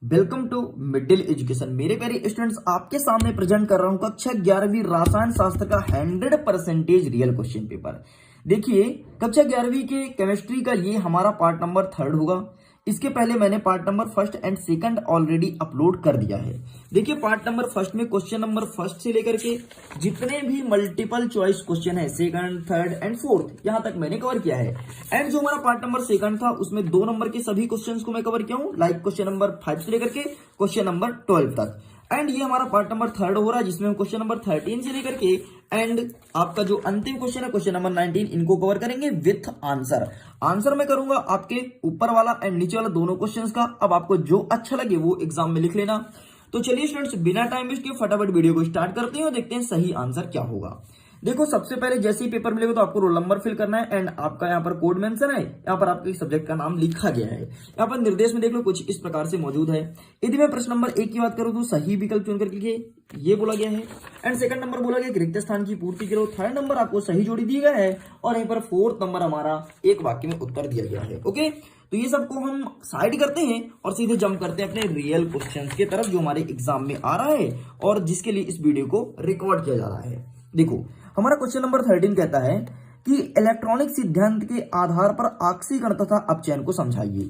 Welcome to middle education. मेरे प्यारे students, आपके सामने प्रेजेंट कर रहा हूं कक्षा 11वीं रसायन शास्त्र का 100% रियल क्वेश्चन पेपर। देखिए, कक्षा 11वीं के केमिस्ट्री का ये हमारा पार्ट नंबर 3 होगा। इसके पहले मैंने part number 1 and 2 already upload कर दिया है। देखिए, पार्ट नंबर 1 में क्वेश्चन नंबर 1 से लेकर के जितने भी मल्टीपल चॉइस क्वेश्चन है 2nd, 3rd एंड 4th यहां तक मैंने कवर किया है। एंड जो हमारा पार्ट नंबर 2 था उसमें 2 नंबर के सभी क्वेश्चंस को मैं कवर किया हूं, लाइक क्वेश्चन नंबर 5 से लेकर के क्वेश्चन नंबर 12 तक। एंड ये हमारा पार्ट नंबर 3 हो रहा है, जिसमें हम क्वेश्चन नंबर 13 से लेकर के एंड आपका जो अंतिम क्वेश्चन है क्वेश्चन नंबर 19 इनको कवर करेंगे विथ आंसर। आंसर मैं करूंगा आपके ऊपर वाला एंड नीचे वाला दोनों क्वेश्चंस का। अब आपको जो अच्छा लगे वो एग्जाम में लिख लेना। तो चलिए स्टूडेंट्स, बिना टाइम वेस्ट किए फटाफट वीडियो को स्टार्ट करते हैं और देखते हैं सही आंसर क्या होगा। देखो, सबसे पहले जैसे ही पेपर मिलेगा तो आपको रोल नंबर फिल करना है एंड आपका यहाँ पर कोड मेंशन है, यहाँ पर आपके सब्जेक्ट का नाम लिखा गया है। यहाँ पर निर्देश में देख लो कुछ इस प्रकार से मौजूद है। यदि मैं प्रश्न नंबर 1 की बात करूं तो सही विकल्प चुन करके ये बोला गया है। एंड 2nd नंबर बोला गया कि रिक्त स्थान की पूर्ति करो। 3rd नंबर आपको सही जोड़ी दी गया है और यहीं पर 4th नंबर हमारा एक वाक्य में उत्तर दिया गया है। ओके, तो ये सबको हम साइड करते हैं और सीधे जंप करते हैं अपने रियल क्वेश्चंस की तरफ जो हमारे एग्जाम में आ रहा है और जिसके लिए इस वीडियो को रिकॉर्ड किया जा रहा है। देखो, हमारा क्वेश्चन नंबर 13 कहता है कि इलेक्ट्रॉनिक सिद्धांत के आधार पर आक्सीकरण तथा अपचयन को समझाइए।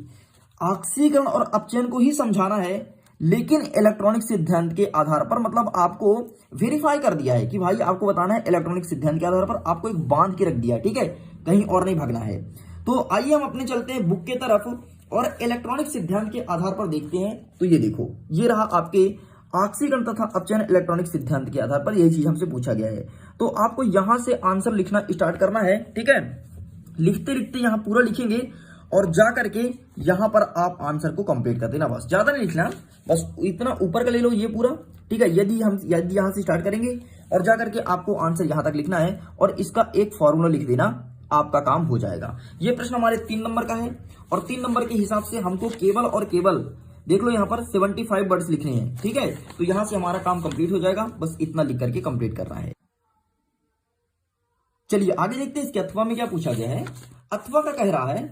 आक्सीकरण और अपचयन को ही समझाना है, लेकिन इलेक्ट्रॉनिक सिद्धांत के आधार पर मतलब आपको वेरीफाई कर दिया है कि भाई आपको बताना है इलेक्ट्रॉनिक सिद्धांत के आधार पर आपको एक बांध के रख दिया, ठीक है, कहीं और नहीं भागना है। तो आइए हम अपने चलते हैं बुक के तरफ और इलेक्ट्रॉनिक सिद्धांत के आधार पर देखते हैं। तो ये देखो, ये रहा आपके आक्सीकरण तथा अपचयन इलेक्ट्रॉनिक सिद्धांत के आधार पर यही चीज हमसे पूछा गया है। तो आपको यहां से आंसर लिखना स्टार्ट करना है, ठीक है। लिखते लिखते यहां पूरा लिखेंगे और जा करके यहां पर आप आंसर को कंप्लीट कर देना, बस ज्यादा नहीं लिखना, बस इतना ऊपर का ले लो ये पूरा, ठीक है। यदि यहां से स्टार्ट करेंगे और जा करके आपको आंसर यहां तक लिखना है और इसका एक फॉर्मूला लिख देना, आपका काम हो जाएगा। ये प्रश्न हमारे 3 नंबर का है और 3 नंबर के हिसाब से हमको केवल और केवल देख लो यहाँ पर 75 वर्ड्स लिखने हैं, ठीक है। तो यहां से हमारा काम कंप्लीट हो जाएगा, बस इतना लिख करके कंप्लीट करना है। चलिए आगे देखते हैं इसके अथवा में क्या पूछा गया है। अथवा का कह रहा है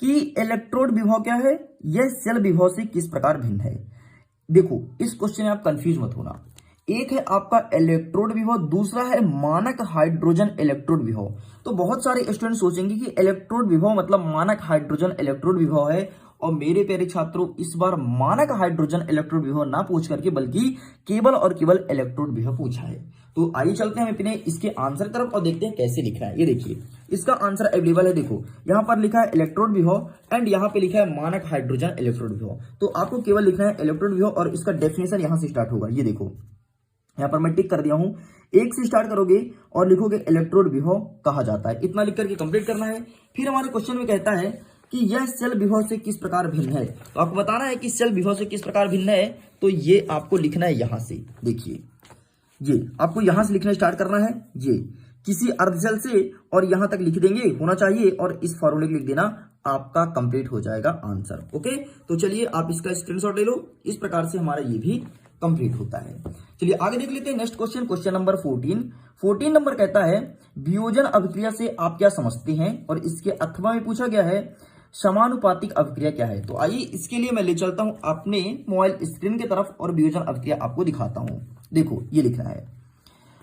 कि इलेक्ट्रोड विभव क्या है, यह सेल विभव से किस प्रकार भिन्न है। देखो, इस क्वेश्चन में आप कंफ्यूज मत होना। एक है आपका इलेक्ट्रोड विभव, दूसरा है मानक हाइड्रोजन इलेक्ट्रोड विभव। तो बहुत सारे स्टूडेंट सोचेंगे कि इलेक्ट्रोड विभव मतलब मानक हाइड्रोजन इलेक्ट्रोड विभव है, और मेरे प्यारे छात्रों इस बार मानक हाइड्रोजन इलेक्ट्रोड विभव ना पूछ करके बल्कि केवल और केवल इलेक्ट्रोड विभव पूछा है। तो आइए चलते हैं अपने इसके आंसर की तरफ और देखते हैं कैसे लिखना है। ये देखिए, इसका आंसर अवेलेबल है। देखो, यहाँ पर लिखा है इलेक्ट्रोड विभव एंड यहाँ पे लिखा है मानक हाइड्रोजन इलेक्ट्रोड विभव। तो आपको केवल लिखना है इलेक्ट्रोड विभव और इसका डेफिनेशन यहां से स्टार्ट होगा। ये देखो, यहाँ पर मैं टिक कर दिया हूं। 1 से स्टार्ट करोगे और लिखोगे इलेक्ट्रोड विभव कहा जाता है, इतना लिख करके कंप्लीट करना है। फिर हमारे क्वेश्चन में कहता है कि यह सेल विभव से किस प्रकार भिन्न है। तो आपको बताना है कि सेल विभव से किस प्रकार भिन्न है। तो ये आपको लिखना है यहां से, देखिए ये आपको यहां से लिखना स्टार्ट करना है। ये किसी अर्धसेल से और यहां तक लिख देंगे होना चाहिए और इस फॉर्मूले को लिख देना, आपका कंप्लीट हो जाएगा आंसर। ओके, तो चलिए आप इसका स्क्रीनशॉट ले लो। इस प्रकार से हमारा ये भी कंप्लीट होता है। चलिए आगे देख लेते हैं next question, question number 14 number कहता है वियोजन अभिक्रिया से आप क्या समझते हैं, और इसके अथवा में पूछा गया है समानुपातिक अभिक्रिया क्या है। तो आइए इसके लिए मैं ले चलता हूं अपने मोबाइल स्क्रीन की तरफ और वियोजन अभिक्रिया आपको दिखाता हूं। देखो, ये लिखना है,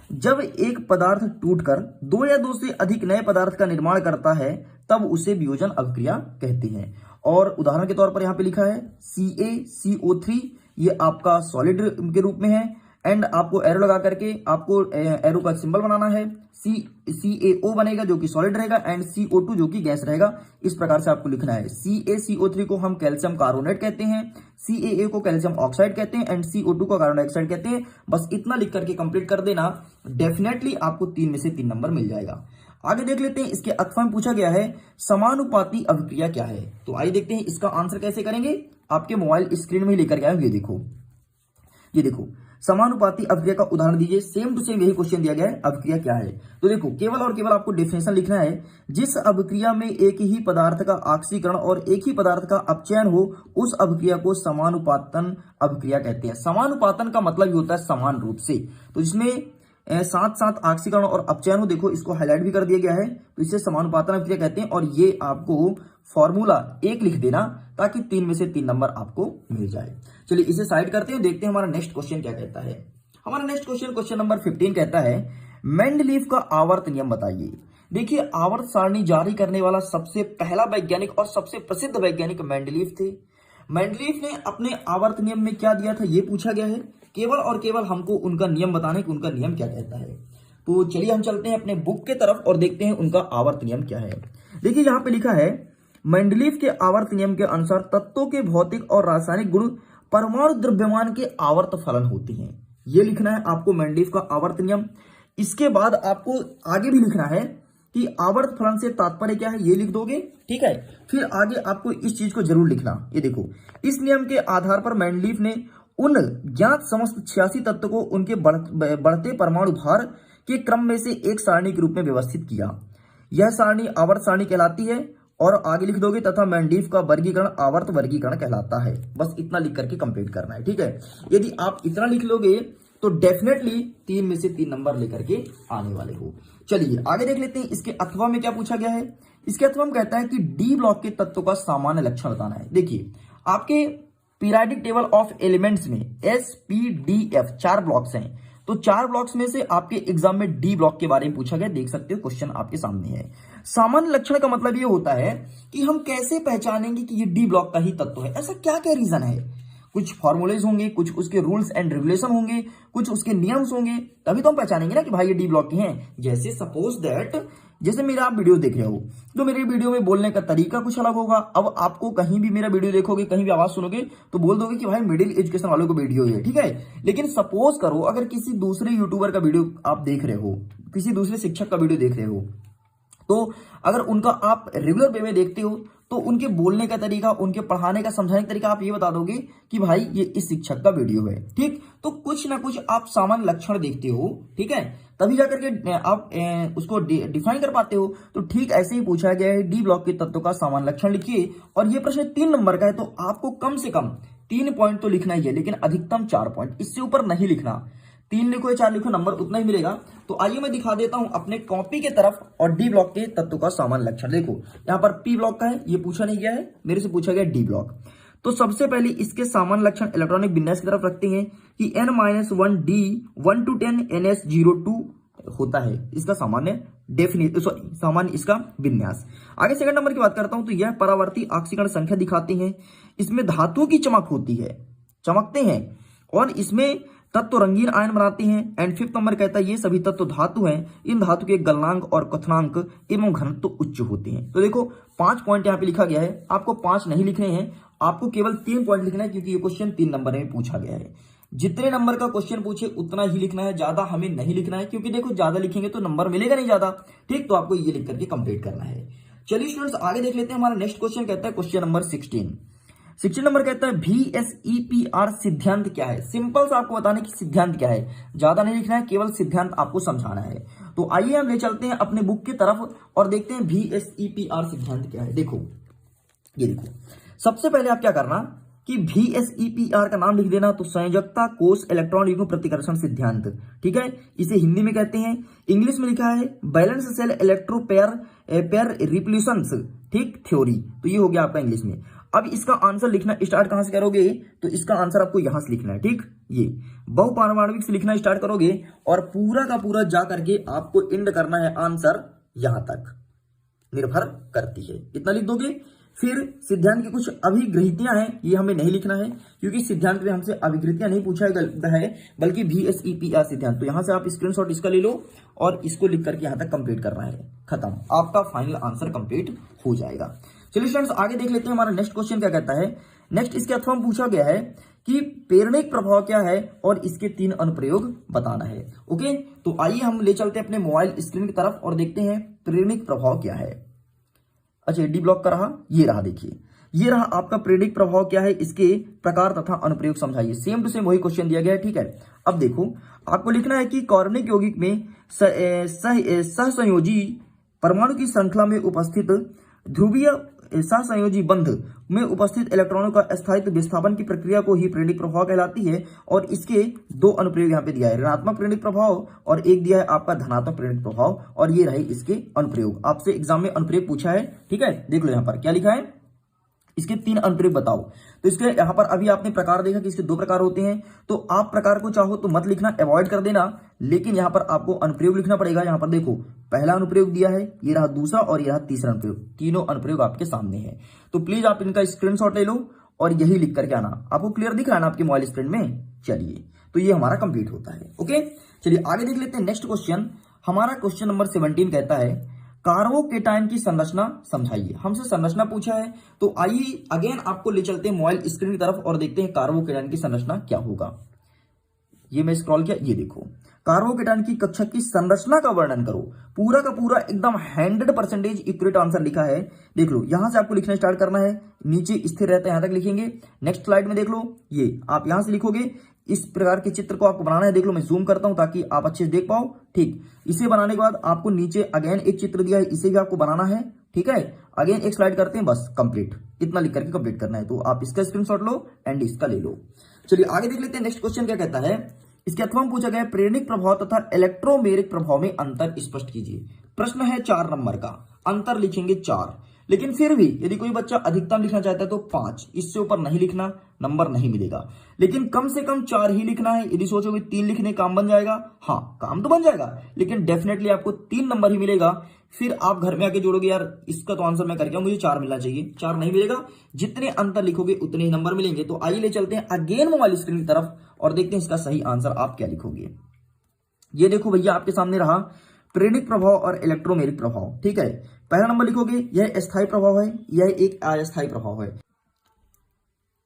जब एक पदार्थ टूटकर 2 या 2 से अधिक नए पदार्थ का निर्माण करता है तब उसे वियोजन अभिक्रिया कहते हैं। और उदाहरण के तौर पर यहाँ पे लिखा है CaCO3, ये आपका सॉलिड के रूप में है एंड आपको एरो लगा करके आपको एरो का सिंबल बनाना है। CaO बनेगा जो कि सॉलिड रहेगा एंड CO2 जो कि गैस रहेगा। इस प्रकार से आपको लिखना है। CaCO3 को हम कैल्शियम कार्बोनेट कहते हैं, CaA को कैल्शियम ऑक्साइड कहते हैं एंड CO2 को कार्बन डाइऑक्साइड कहते हैं। बस इतना लिख करके कंप्लीट कर देना, डेफिनेटली आपको 3 में से 3 नंबर मिल जाएगा। आगे देख लेते हैं, इसके अथवा में पूछा गया है समानुपाती अभिक्रिया क्या है। तो आइए देखते हैं इसका आंसर कैसे करेंगे। आपके मोबाइल स्क्रीन में ही लेकर के आए, ये देखो समानुपाती अभिक्रिया का उदाहरण दीजिए। सेम टू सेम यही क्वेश्चन दिया गया है, अभिक्रिया क्या है। तो देखो, केवल और केवल आपको डेफिनेशन लिखना है, जिस अभिक्रिया में एक ही पदार्थ का ऑक्सीकरण और एक ही पदार्थ का अपचयन हो उस अभिक्रिया को समानुपातन अभिक्रिया कहते हैं। समानुपातन का मतलब ही होता है समान रूप से। तो इसमें साथ साथ ऑक्सीकरण और अपचयन हो, देखो इसको हाईलाइट भी कर दिया गया है, तो इसे समानुपातन अभिक्रिया कहते हैं। और ये आपको फॉर्मूला 1 लिख देना ताकि 3 में से 3 नंबर आपको मिल जाए। चलिए इसे साइड करते हैं, देखते हैं हमारा नेक्स्ट क्वेश्चन क्या कहता है। हमारा नेक्स्ट क्वेश्चन नंबर 15 कहता है मेंडलीफ का आवर्त नियम बताइए। देखिए आवर्त सारणी जारी करने वाला सबसे पहला वैज्ञानिक और सबसे प्रसिद्ध वैज्ञानिक मेंडलीफ थे। मेंडलीफ ने अपने आवर्त नियम में क्या दिया था ये पूछा गया है, केवल और केवल हमको उनका नियम बताने कि उनका नियम क्या कहता है। तो चलिए हम चलते हैं अपने बुक के तरफ और देखते हैं उनका आवर्त नियम क्या है। देखिए यहाँ पे लिखा है मेंडलीफ के आवर्त नियम के अनुसार तत्वों के भौतिक और रासायनिक गुण परमाणु द्रव्यमान के आवर्त फलन होते हैं। ये लिखना है आपको मेंडलीफ का आवर्त नियम। इसके बाद आपको आगे भी लिखना है कि आवर्त फलन से तात्पर्य क्या है, ये लिख दोगे, ठीक है। फिर आगे आपको इस चीज को जरूर लिखना, ये देखो इस नियम के आधार पर मेंडलीफ ने उन ज्ञात समस्त 86 तत्व को उनके बढ़ते परमाणु भार के क्रम में से एक सारणी के रूप में व्यवस्थित किया। यह सारणी आवर्त सारणी कहलाती है। और आगे लिख दोगे तथा मेंडलीफ का वर्गीकरण आवर्त वर्गीकरण कहलाता है। बस इतना लिख करके कंप्लीट करना है, ठीक है। यदि आप इतना लिख लोगे तो डेफिनेटली 3 में से 3 नंबर लेकर के आने वाले हो। चलिए आगे देख लेते हैं इसके अथवा में क्या पूछा गया है। इसके अथवा में कहता है कि डी ब्लॉक के तत्वों का सामान्य लक्षण बताना है। देखिए आपके पीरियोडिक टेबल ऑफ एलिमेंट्स में SPDF 4 ब्लॉक्स हैं, तो 4 ब्लॉक्स में से आपके एग्जाम में डी ब्लॉक के बारे में पूछा गया, देख सकते हो क्वेश्चन आपके सामने है। सामान्य लक्षण का मतलब ये होता है कि हम कैसे पहचानेंगे कि ये डी ब्लॉक का ही तत्व है, ऐसा क्या क्या रीजन है। कुछ फॉर्मूलेज होंगे, कुछ उसके रूल्स एंड रेगुलेशन होंगे, कुछ उसके नियम्स होंगे, तभी तो हम पहचानेंगे ना कि भाई ये डी ब्लॉक के हैं। जैसे सपोज दैट जैसे मेरा आप वीडियो देख रहे हो तो मेरे वीडियो में बोलने का तरीका कुछ अलग होगा। अब आपको कहीं भी मेरा वीडियो देखोगे, कहीं भी आवाज सुनोगे तो बोल दोगे कि भाई मिडिल एजुकेशन वालों को वीडियो है, ठीक है। लेकिन सपोज करो अगर किसी दूसरे यूट्यूबर का वीडियो आप देख रहे हो, किसी दूसरे शिक्षक का वीडियो देख रहे हो, तो अगर उनका आप रेगुलर वे में देखते हो तो उनके बोलने का तरीका, उनके पढ़ाने का, समझाने का तरीका आप ये बता दोगे कि भाई ये इस शिक्षक का वीडियो है, ठीक। तो कुछ ना कुछ आप सामान्य लक्षण देखते हो, ठीक है, तभी जाकर के आप उसको डिफाइन कर पाते हो। तो ठीक ऐसे ही पूछा गया है डी ब्लॉक के तत्वों का सामान्य लक्षण लिखिए। और ये प्रश्न 3 नंबर का है, तो आपको कम से कम 3 पॉइंट तो लिखना ही है, लेकिन अधिकतम 4 पॉइंट, इससे ऊपर नहीं लिखना। 3 लिखो या 4 लिखो, नंबर उतना ही मिलेगा। तो आइए मैं दिखा देता हूं अपने कॉपी के तरफ और डी ब्लॉक के तत्व का सामान्य लक्षण। देखो यहां पर पी ब्लॉक का है, ये पूछा नहीं गया है, मेरे से पूछा गया डी ब्लॉक। तो सबसे पहले इसके सामान्य लक्षण इलेक्ट्रॉनिक विन्यास की तरफ रखते हैं कि N-1D 1 to 10 NS02 होता है इसका सामान्य इसका विन्यास। आगे सेकंड नंबर की बात करता हूं तो यह परावर्ती ऑक्सीकरण संख्या दिखाते हैं। इसमें धातुओं की चमक होती है, चमकते हैं, और इसमें तत्व रंगीन आयन बनाते हैं। एंड 5th नंबर कहता है ये सभी तत्व धातु हैं, इन धातु के गलनांक और क्वथनांक एवं घनत्व उच्च होते हैं। तो देखो 5 पॉइंट यहाँ पे लिखा गया है, आपको 5 नहीं लिखने हैं, आपको केवल 3 पॉइंट लिखना है, क्योंकि ये क्वेश्चन 3 नंबर में पूछा गया है। जितने नंबर का क्वेश्चन पूछे उतना ही लिखना है, ज्यादा हमें नहीं लिखना है, क्योंकि देखो ज्यादा लिखेंगे तो नंबर मिलेगा नहीं ज्यादा, ठीक। तो आपको ये लिख करके कंप्लीट करना है। चलिए स्टूडेंट्स आगे देख लेते हैं। हमारा नेक्स्ट क्वेश्चन कहता है क्वेश्चन नंबर 16 नंबर कहता है VSEPR सिद्धांत क्या है। सिंपल सा आपको बताने की सिद्धांत क्या है, ज्यादा नहीं लिखना है, केवल सिद्धांत आपको समझाना है। तो आइए हम ले चलते हैं अपने बुक की तरफ और देखते हैं VSEPR सिद्धांत क्या है। देखो ये देखो, सबसे पहले आप क्या करना कि VSEPR का नाम लिख देना, तो संयोजकता कोष इलेक्ट्रॉन युग्म प्रतिकर्षण सिद्धांत, ठीक है, इसे हिंदी में कहते हैं। इंग्लिश में लिखा है बैलेंस सेल इलेक्ट्रो पेयर रिपल्यूशंस, ठीक, थ्योरी। तो ये हो गया आपका इंग्लिश में। अब इसका आंसर लिखना स्टार्ट कहां से करोगे, तो इसका आंसर आपको यहां से लिखना है, ठीक। ये बहुपारमाणविक से लिखना स्टार्ट करोगे और पूरा का पूरा जा करके आपको एंड करना है आंसर यहां तक निर्भर करती है, इतना लिख दोगे। फिर सिद्धांत की कुछ अभिगृहितियां हैं, ये हमें नहीं लिखना है, क्योंकि सिद्धांत में हमसे अभिगृहितियां नहीं पूछा है, बल्कि VSEPR सिद्धांत। तो यहां से आप स्क्रीनशॉट इसका ले लो और इसको लिख करके यहां तक कंप्लीट करना है, खत्म, आपका फाइनल आंसर कंप्लीट हो जाएगा। चलिए स्टूडेंट्स आगे देख लेते हैं हमारा नेक्स्ट क्वेश्चन क्या कहता है। नेक्स्ट इसके अथवा में पूछा गया है कि प्रेरणिक प्रभाव क्या है और इसके 3 अनुप्रयोग बताना है। ओके, तो आइए हम ले चलते हैं अपने मोबाइल स्क्रीन की तरफ और देखते हैं प्रेरणिक प्रभाव क्या है। अच्छा डी ब्लॉक का रहा, ये रहा, देखिए ये रहा आपका प्रेरणिक प्रभाव क्या है, इसके प्रकार तथा अनुप्रयोग समझाइए। सेम टू सेम वही क्वेश्चन दिया गया है, ठीक है। अब देखो आपको लिखना है कि कार्बनिक यौगिक में सहसंयोजी परमाणु की श्रृंखला में उपस्थित ध्रुवीय सहसंयोजी बंध में उपस्थित इलेक्ट्रॉनों का स्थायित्व विस्थापन की प्रक्रिया को ही प्रेरणिक प्रभाव कहलाती है। और इसके दो अनुप्रयोग यहाँ पे दिया है, ऋणात्मक प्रेरणिक प्रभाव और एक दिया है आपका धनात्मक प्रेरणिक प्रभाव, और ये रहे इसके अनुप्रयोग। आपसे एग्जाम में अनुप्रयोग पूछा है, ठीक है, देख लो यहाँ पर क्या लिखा है, इसके 3 अनुप्रयोग बताओ। तो इसके यहाँ पर अभी आपने प्रकार देखा कि इसके 2 प्रकार होते हैं, तो आप प्रकार को चाहो तो मत लिखना, अवॉइड कर देना, लेकिन यहाँ पर आपको अनुप्रयोग लिखना पड़ेगा। यहाँ पर देखो पहला अनुप्रयोग दिया है, ये रहा दूसरा और ये रहा तीसरा अनुप्रयोग, तीनों अनुप्रयोग आपके सामने है। तो प्लीज आप इनका स्क्रीनशॉट ले लो और यही लिख करके आना। आपको क्लियर दिख रहा है ना आपके मोबाइल स्क्रीन में? चलिए, तो ये हमारा कंप्लीट होता है। ओके, चलिए आगे देख लेते हैं नेक्स्ट क्वेश्चन। हमारा क्वेश्चन नंबर 17 कहता है कार्बोकेटाइन की संरचना समझाइए। हमसे संरचना पूछा है, तो आइए अगेन आपको ले चलते हैं मोबाइल स्क्रीन की तरफ और देखते हैं कार्बोकेटाइन की संरचना क्या होगा। ये मैं स्क्रॉल किया, ये देखो कार्बोकेटाइन की कक्षा की संरचना का वर्णन करो। पूरा का पूरा एकदम 100% एक्यूरेट आंसर लिखा है। देख लो, यहां से आपको लिखना स्टार्ट करना है, नीचे स्थिर रहता है यहां तक लिखेंगे। नेक्स्ट स्लाइड में देख लो, ये आप यहां से लिखोगे, इस प्रकार के चित्र को आपको बनाना है। देख लो मैं जूम करता हूं ताकि आप अच्छे से देख पाओ। ठीक, इसे बनाने के बाद आपको नीचे अगेन एक चित्र दिया है, इसे भी आपको बनाना है। ठीक है, अगेन एक स्लाइड करते हैं, बस कंप्लीट, इतना लिख करके कंप्लीट करना है। तो आप इसका स्क्रीनशॉट लो एंड इसका ले लो। चलिए आगे देख लेते हैं नेक्स्ट क्वेश्चन क्या कहता है। इसके अथवा में पूछा गया है प्रेरणिक प्रभाव तथा इलेक्ट्रोमेरिक प्रभाव में अंतर स्पष्ट कीजिए। प्रश्न है 4 नंबर का, अंतर लिखेंगे 4, लेकिन फिर भी यदि कोई बच्चा अधिकतम लिखना चाहता है तो 5, इससे ऊपर नहीं लिखना, नंबर नहीं मिलेगा। लेकिन कम से कम 4 ही लिखना है। यदि सोचोगे 3 लिखने काम बन जाएगा, हाँ काम तो बन जाएगा, लेकिन डेफिनेटली आपको 3 नंबर ही मिलेगा। फिर आप घर में आके जोड़ोगे, यार इसका तो आंसर मैं करके मुझे 4 मिलना चाहिए, 4 नहीं मिलेगा। जितने अंतर लिखोगे उतने ही नंबर मिलेंगे। तो आइए ले चलते हैं अगेन मोबाइल स्क्रीन की तरफ और देखते हैं इसका सही आंसर आप क्या लिखोगे। ये देखो भैया आपके सामने रहा प्रेरणिक प्रभाव और इलेक्ट्रोमेरिक प्रभाव। ठीक है, पहला नंबर लिखोगे यह स्थायी प्रभाव है, यह एक अस्थायी प्रभाव है।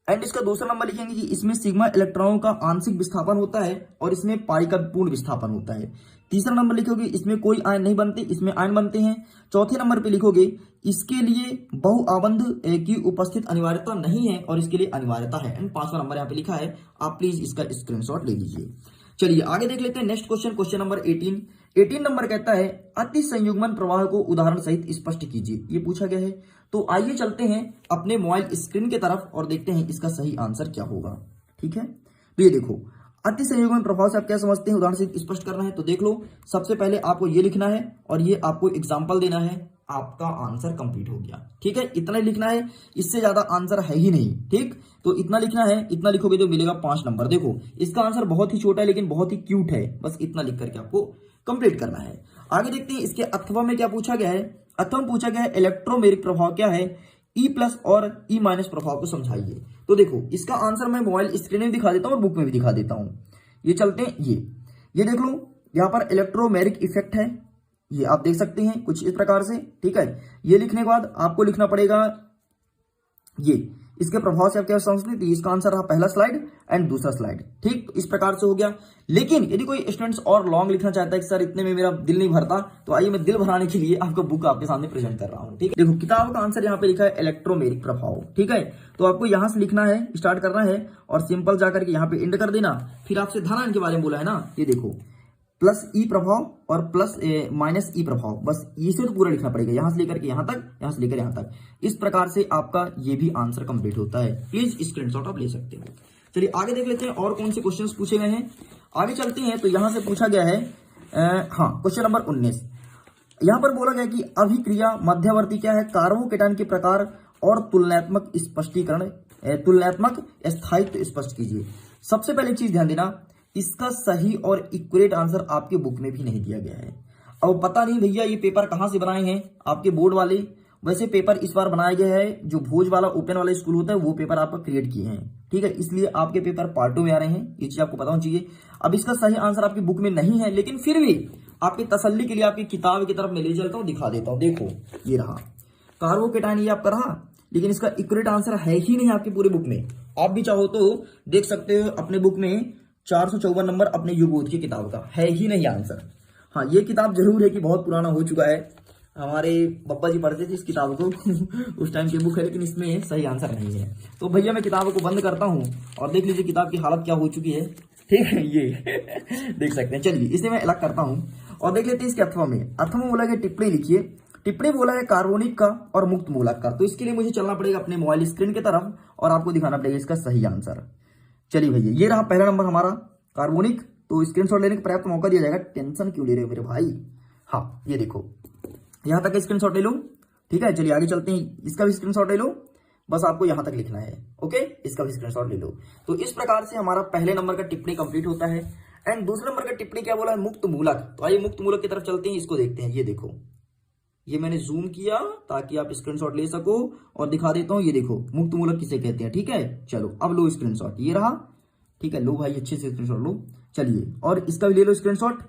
एंड इसका दूसरा नंबर लिखेंगे कि इसमें सिग्मा इलेक्ट्रॉनों का आंशिक विस्थापन होता है और इसमें पाई का पूर्ण विस्थापन होता है। तीसरा नंबर लिखोगे इसमें कोई आयन नहीं बनते, इसमें आयन बनते हैं। चौथे नंबर पे लिखोगे इसके लिए बहुआबंध की उपस्थित अनिवार्यता नहीं है और इसके लिए अनिवार्यता है। एंड 5वां नंबर यहाँ पे लिखा है, आप प्लीज इसका स्क्रीनशॉट ले लीजिए। चलिए आगे देख लेते हैं next question, question number 18 number कहता है अति संयुग्मन प्रवाह को उदाहरण सहित स्पष्ट कीजिए। ये पूछा गया है। तो आइए चलते हैं अपने मोबाइल स्क्रीन के तरफ और देखते हैं इसका सही आंसर क्या होगा। ठीक है, तो ये देखो अति संयुग्मन प्रभाव से आप क्या समझते हैं, उदाहरण सहित स्पष्ट करना है। तो देख लो, सबसे पहले आपको ये लिखना है और ये आपको एग्जाम्पल देना है, आपका आंसर कंप्लीट हो गया। ठीक है, इतना ही लिखना है, इससे ज्यादा आंसर है ही नहीं। ठीक, तो इतना लिखना है, इतना लिखोगे तो मिलेगा 5 नंबर। देखो इसका आंसर बहुत ही छोटा है लेकिन बहुत ही क्यूट है, बस इतना लिख करके आपको कंप्लीट करना है। आगे देखते हैं इसके अथवा में क्या पूछा गया है। अथवा में पूछा गया है इलेक्ट्रोमेरिक प्रभाव क्या है, E+ और E- प्रभाव को समझाइए। तो देखो इसका आंसर मैं मोबाइल स्क्रीन में दिखा देता हूं और बुक में भी दिखा देता हूं। ये चलते हैं, ये देख लो, यहां पर इलेक्ट्रोमेरिक इफेक्ट है, ये आप देख सकते हैं कुछ इस प्रकार से। ठीक है, ये लिखने के बाद आपको लिखना पड़ेगा ये इसके प्रभाव से आप क्या समझते हैं। इसका आंसर रहा पहला स्लाइड एंड दूसरा स्लाइड। ठीक, इस प्रकार से हो गया। लेकिन यदि कोई स्टूडेंट्स और लॉन्ग लिखना चाहता है कि सर इतने में मेरा दिल नहीं भरता, तो आइए मैं दिल भराने के लिए आपको बुक आपके सामने प्रेजेंट कर रहा हूं। ठीक है, देखो किताब का आंसर यहाँ पे लिखा है इलेक्ट्रोमेरिक प्रभाव। ठीक है, तो आपको यहां से लिखना है, स्टार्ट करना है और सिंपल जाकर के यहाँ पे एंड कर देना। फिर आपसे धनायन के बारे में बोला है ना, ये देखो +E प्रभाव और -E प्रभाव, बस इसे तो पूरा लिखना पड़ेगा, यहां से लेकर के यहां तक, यहां से लेकर यहां तक। इस प्रकार से आपका ये भी आंसर कंप्लीट होता है। प्लीज स्क्रीनशॉट आप ले सकते हो। चलिए आगे देख लेते हैं और कौन से क्वेश्चंस पूछे गए हैं। आगे चलते हैं, तो यहां से पूछा गया है क्वेश्चन नंबर 19। यहां पर बोला गया कि अभिक्रिया मध्यवर्ती क्या है, कार्बोकेटाइन के प्रकार और तुलनात्मक स्पष्टीकरण, तुलनात्मक स्थायित्व स्पष्ट कीजिए। सबसे पहले चीज ध्यान देना, इसका सही और इक्वरेट आंसर आपके बुक में भी नहीं दिया गया है। अब पता नहीं भैया ये पेपर कहां से बनाए हैं आपके बोर्ड वाले। वैसे पेपर इस बार बनाया गया है, जो भोज वाला ओपन वाला स्कूल होता है वो पेपर आपका क्रिएट किए हैं। ठीक है, इसलिए आपके पेपर पार्टों में आ रहे हैं, ये चीज आपको पता होनी चाहिए। अब इसका सही आंसर आपकी बुक में नहीं है, लेकिन फिर भी आपकी तसल्ली के लिए आपकी किताब की तरफ मैं ले चलता हूं, दिखा देता हूं। देखो ये रहा कार्बोकेटाइन, ये आपका रहा, लेकिन इसका इक्वरेट आंसर है ही नहीं आपकी पूरी बुक में। आप भी चाहो तो देख सकते हो अपने बुक में 454 नंबर अपने युगबोध की किताब का है ही नहीं आंसर। हाँ, ये किताब जरूर है कि बहुत पुराना हो चुका है, हमारे पापा जी पढ़ते थे इस किताब को उस टाइम की बुक है, लेकिन इसमें सही आंसर नहीं है। तो भैया मैं किताब को बंद करता हूँ और देख लीजिए किताब की हालत क्या हो चुकी है। ठीक है, ये देख सकते हैं। चलिए इसे मैं अलग करता हूँ और देख लेते हैं इसके अथवा में। अथवा में बोला गया टिप्पणी लिखिए। टिप्पणी बोला है कार्बोनिक का और मुक्त मूलक का, तो इसके लिए मुझे चलना पड़ेगा अपने मोबाइल स्क्रीन की तरफ और आपको दिखाना पड़ेगा इसका सही आंसर। चलिए भैया, ये रहा पहला नंबर हमारा कार्बोनिक, तो स्क्रीनशॉट लेने का पर्याप्त मौका दिया जाएगा। टेंशन क्यों ले रहे हो मेरे भाई। हाँ ये देखो, यहां तक स्क्रीनशॉट ले लो, ठीक है। चलिए आगे चलते हैं, इसका भी स्क्रीनशॉट ले लो, बस आपको यहां तक लिखना है, ओके। इसका भी स्क्रीनशॉट ले लो। तो इस प्रकार से हमारा पहले नंबर का टिप्पणी कंप्लीट होता है। एंड दूसरे नंबर का टिप्पणी क्या बोला है, मुक्त मूलक। तो आइए मुक्त मूलक की तरफ चलते हैं, इसको देखते हैं। ये देखो, ये मैंने जूम किया ताकि आप स्क्रीनशॉट ले सको और दिखा देता हूं। ये देखो मुक्त मूलक किसे कहते हैं, ठीक है। चलो अब लो स्क्रीनशॉट, ये रहा, ठीक है। लो भाई अच्छे से स्क्रीनशॉट लो। चलिए और इसका भी ले लो स्क्रीनशॉट।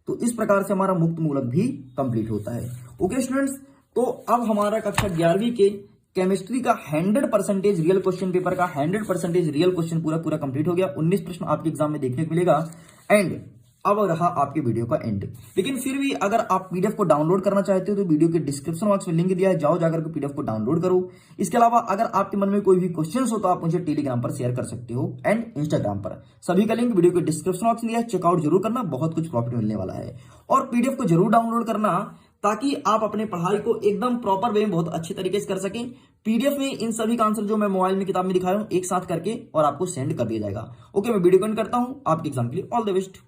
तो इस प्रकार से हमारा मुक्त मूलक भी कंप्लीट होता है, ओके स्टूडेंट्स। तो अब हमारा कक्षा 11वीं के केमिस्ट्री का 100% रियल क्वेश्चन पेपर का 100% रियल क्वेश्चन पूरा कंप्लीट हो गया। 19 प्रश्न आपके एग्जाम में देखने को मिलेगा। एंड अब रहा आपके वीडियो का एंड। लेकिन फिर भी अगर आप पीडीएफ को डाउनलोड करना चाहते हो तो वीडियो के डिस्क्रिप्शन बॉक्स में लिंक दिया है, जाओ जाकर के पीडीएफ को डाउनलोड करो। इसके अलावा अगर आपके मन में कोई भी क्वेश्चन हो तो आप मुझे टेलीग्राम पर शेयर कर सकते हो एंड इंस्टाग्राम पर। सभी का लिंक वीडियो के डिस्क्रिप्शन बॉक्स में दिया है, चेकआउट जरूर करना, बहुत कुछ प्रॉफिट मिलने वाला है। और पीडीएफ को जरूर डाउनलोड करना ताकि आप अपने पढ़ाई को एकदम प्रॉपर वे में बहुत अच्छे तरीके से कर सकें। पीडीएफ में इन सभी का आंसर जो मैं मोबाइल में किताब में दिखा रहा हूं एक साथ करके और आपको सेंड कर दिया जाएगा। ओके, मैं वीडियो को एंड करता हूं। आपके एग्जाम के लिए ऑल द बेस्ट।